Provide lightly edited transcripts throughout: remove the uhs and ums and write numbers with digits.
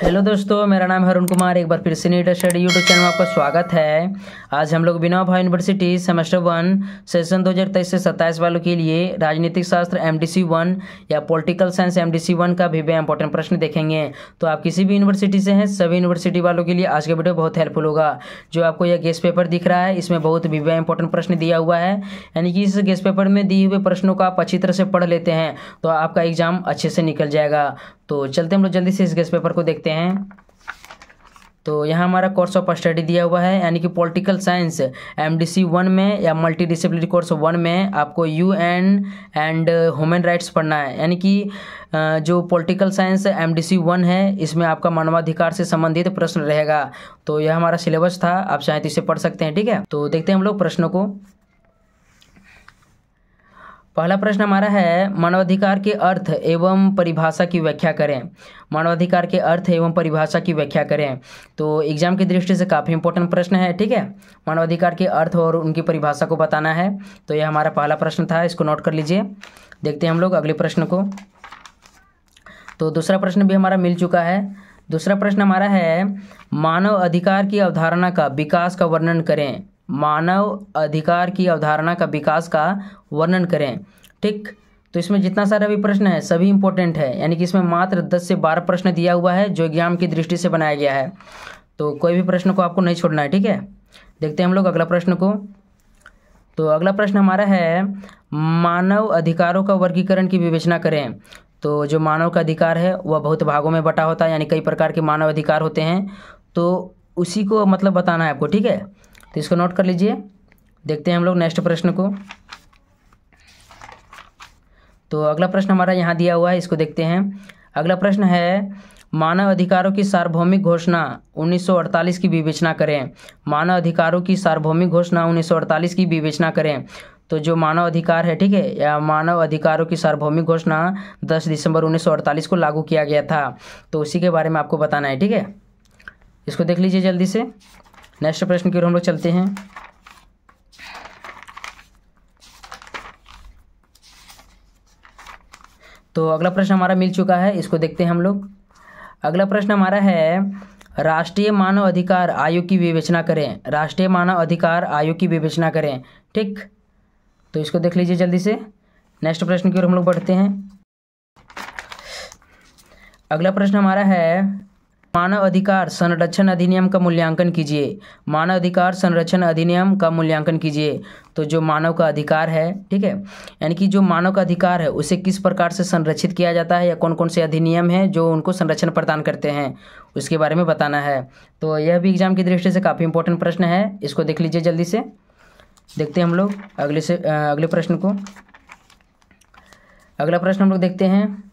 Hello दोस्तों, मेरा नाम है अरुण कुमार। एक बार फिर से नीट स्टडी यूट्यूब चैनल में आपका स्वागत है। आज हम लोग Vinoba Bhave university semester 1 session 2023 से 27 वालों के लिए राजनीतिक शास्त्र MDC 1 या पॉलिटिकल साइंस MDC 1 का भी इंपॉर्टेंट प्रश्न देखेंगे। तो आप किसी भी यूनिवर्सिटी से हैं, सभी यूनिवर्सिटी वालों के लिए आज का वीडियो बहुत हेल्पफुल होगा। जो आपको यह गेस्ट पेपर दिख रहा है, इसमें बहुत भी इंपॉर्टेंट प्रश्न दिया हुआ है, यानी कि इस गेस्ट पेपर में दिए हुए प्रश्नों को आप अच्छी तरह से पढ़ लेते हैं तो आपका एग्जाम अच्छे से निकल जाएगा। तो चलते हम लोग जल्दी से इस गेस्ट पेपर को देखते हैं। तो यहाँ हमारा कोर्स ऑफ स्टडी दिया हुआ है, यानी कि पॉलिटिकल साइंस MDC 1 में या मल्टी डिसिप्लिनरी कोर्स 1 में आपको UN एंड ह्यूमन राइट्स पढ़ना है। यानी कि जो पॉलिटिकल साइंस MDC 1 है, इसमें आपका मानवाधिकार से संबंधित प्रश्न रहेगा। तो यह हमारा सिलेबस था, आप चाहें तो इसे पढ़ सकते हैं। ठीक है, तो देखते हैं हम लोग प्रश्नों को। पहला प्रश्न हमारा है, मानवाधिकार के अर्थ एवं परिभाषा की व्याख्या करें। मानवाधिकार के अर्थ एवं परिभाषा की व्याख्या करें। तो एग्जाम की दृष्टि से काफ़ी इंपॉर्टेंट प्रश्न है। ठीक है, मानवाधिकार के अर्थ और उनकी परिभाषा को बताना है। तो यह हमारा पहला प्रश्न था, इसको नोट कर लीजिए। देखते हैं हम लोग अगले प्रश्न को। तो दूसरा प्रश्न भी हमारा मिल चुका है। दूसरा प्रश्न हमारा है, मानव अधिकार की अवधारणा का विकास का वर्णन करें। मानव अधिकार की अवधारणा का विकास का वर्णन करें। ठीक, तो इसमें जितना सारा भी प्रश्न है सभी इंपॉर्टेंट है, यानी कि इसमें मात्र 10 से 12 प्रश्न दिया हुआ है जो एग्जाम की दृष्टि से बनाया गया है। तो कोई भी प्रश्न को आपको नहीं छोड़ना है। ठीक है, देखते हैं हम लोग अगला प्रश्न को। तो अगला प्रश्न हमारा है, मानव अधिकारों का वर्गीकरण की विवेचना करें। तो जो मानव का अधिकार है वह बहुत भागों में बटा होता है, यानी कई प्रकार के मानव अधिकार होते हैं, तो उसी को मतलब बताना है आपको। ठीक है, तो इसको नोट कर लीजिए। देखते हैं हम लोग नेक्स्ट प्रश्न को। तो अगला प्रश्न हमारा यहाँ दिया हुआ है, इसको देखते हैं। अगला प्रश्न है, मानव अधिकारों की सार्वभौमिक घोषणा 1948 की विवेचना करें। मानव अधिकारों की सार्वभौमिक घोषणा 1948 की विवेचना करें। तो जो मानव अधिकार है, ठीक है, या मानव अधिकारों की सार्वभौमिक घोषणा 10 दिसंबर 1948 को लागू किया गया था। तो उसी के बारे में आपको बताना है। ठीक है, इसको देख लीजिए जल्दी से। नेक्स्ट प्रश्न की ओर हम लोग चलते हैं। तो अगला प्रश्न हमारा मिल चुका है, इसको देखते हैं हम लोग। अगला प्रश्न हमारा है, राष्ट्रीय मानव अधिकार आयोग की विवेचना करें। राष्ट्रीय मानव अधिकार आयोग की विवेचना करें। ठीक, तो इसको देख लीजिए जल्दी से। नेक्स्ट प्रश्न की ओर हम लोग बढ़ते हैं। अगला प्रश्न हमारा है, मानव अधिकार संरक्षण अधिनियम का मूल्यांकन कीजिए। मानव अधिकार संरक्षण अधिनियम का मूल्यांकन कीजिए। तो जो मानव का अधिकार है, ठीक है, यानी कि जो मानव का अधिकार है उसे किस प्रकार से संरक्षित किया जाता है या कौन कौन से अधिनियम हैं जो उनको संरक्षण प्रदान करते हैं, उसके बारे में बताना है। तो यह भी एग्जाम की दृष्टि से काफ़ी इंपॉर्टेंट प्रश्न है, इसको देख लीजिए जल्दी से। देखते हैं हम लोग अगले प्रश्न को। अगला प्रश्न हम लोग देखते हैं।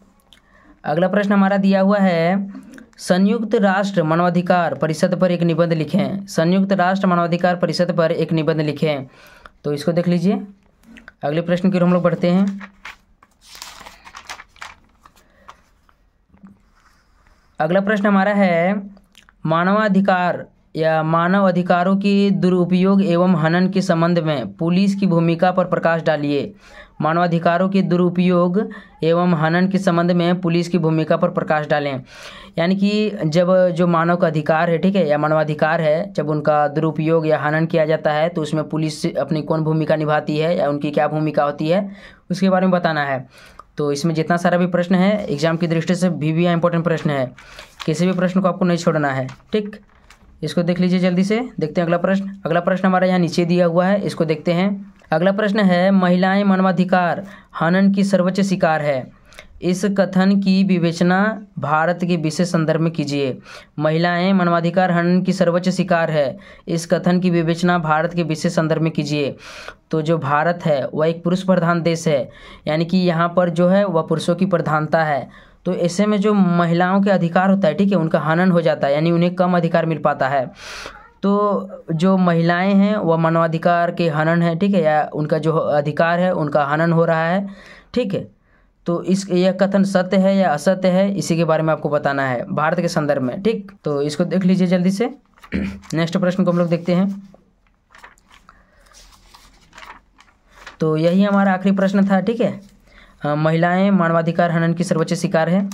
अगला प्रश्न हमारा दिया हुआ है, संयुक्त राष्ट्र मानवाधिकार परिषद पर एक निबंध लिखें। संयुक्त राष्ट्र मानवाधिकार परिषद पर एक निबंध लिखें। तो इसको देख लीजिए। अगले प्रश्न की ओर हम लोग बढ़ते हैं। अगला प्रश्न हमारा है, मानवाधिकार या मानव अधिकारों के दुरुपयोग एवं हनन के संबंध में पुलिस की भूमिका पर प्रकाश डालिए। मानवाधिकारों के दुरुपयोग एवं हनन के संबंध में पुलिस की भूमिका पर प्रकाश डालें। यानी कि जब जो मानव का अधिकार है, ठीक है, या मानवाधिकार है, जब उनका दुरुपयोग या हनन किया जाता है तो उसमें पुलिस अपनी कौन भूमिका निभाती है या उनकी क्या भूमिका होती है, उसके बारे में बताना है। तो इसमें जितना सारा भी प्रश्न है एग्जाम की दृष्टि से भी इंपॉर्टेंट प्रश्न है, किसी भी प्रश्न को आपको नहीं छोड़ना है। ठीक, इसको देख लीजिए जल्दी से। देखते हैं अगला प्रश्न। अगला प्रश्न हमारा यहाँ नीचे दिया हुआ है, इसको देखते हैं। अगला प्रश्न है, महिलाएं मानवाधिकार हनन की सर्वोच्च शिकार है। इस कथन की विवेचना भारत के विशेष संदर्भ में कीजिए। महिलाएं मानवाधिकार हनन की सर्वोच्च शिकार है, इस कथन की विवेचना भारत के विशेष संदर्भ में कीजिए। तो जो भारत है वह एक पुरुष प्रधान देश है, यानी कि यहाँ पर जो है वह पुरुषों की प्रधानता है। तो ऐसे में जो महिलाओं के अधिकार होता है, ठीक है, उनका हनन हो जाता है, यानी उन्हें कम अधिकार मिल पाता है। तो जो महिलाएं हैं वह मानवाधिकार के हनन है, ठीक है, या उनका जो अधिकार है उनका हनन हो रहा है। ठीक है, तो यह कथन सत्य है या असत्य है, इसी के बारे में आपको बताना है भारत के संदर्भ में। ठीक, तो इसको देख लीजिए जल्दी से। नेक्स्ट प्रश्न को हम लोग देखते हैं। तो यही हमारा आखिरी प्रश्न था। ठीक है, महिलाएं मानवाधिकार हनन की सर्वोच्च शिकार है।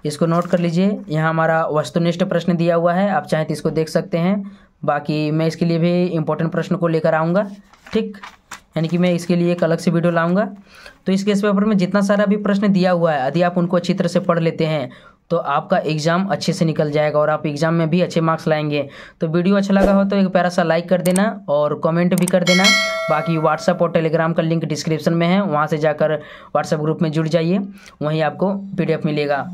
इसको नोट कर लीजिए। यहाँ हमारा वस्तुनिष्ठ प्रश्न दिया हुआ है, आप चाहें तो इसको देख सकते हैं। बाकी मैं इसके लिए भी इम्पोर्टेंट प्रश्न को लेकर आऊँगा, ठीक, यानी कि मैं इसके लिए एक अलग से वीडियो लाऊंगा। तो इस केस पेपर में जितना सारा भी प्रश्न दिया हुआ है, यदि आप उनको अच्छी तरह से पढ़ लेते हैं तो आपका एग्ज़ाम अच्छे से निकल जाएगा और आप एग्ज़ाम में भी अच्छे मार्क्स लाएंगे। तो वीडियो अच्छा लगा हो तो एक प्यारा सा लाइक कर देना और कमेंट भी कर देना। बाकी व्हाट्सएप और टेलीग्राम का लिंक डिस्क्रिप्शन में है, वहाँ से जाकर व्हाट्सएप ग्रुप में जुड़ जाइए, वहीं आपको PDF मिलेगा।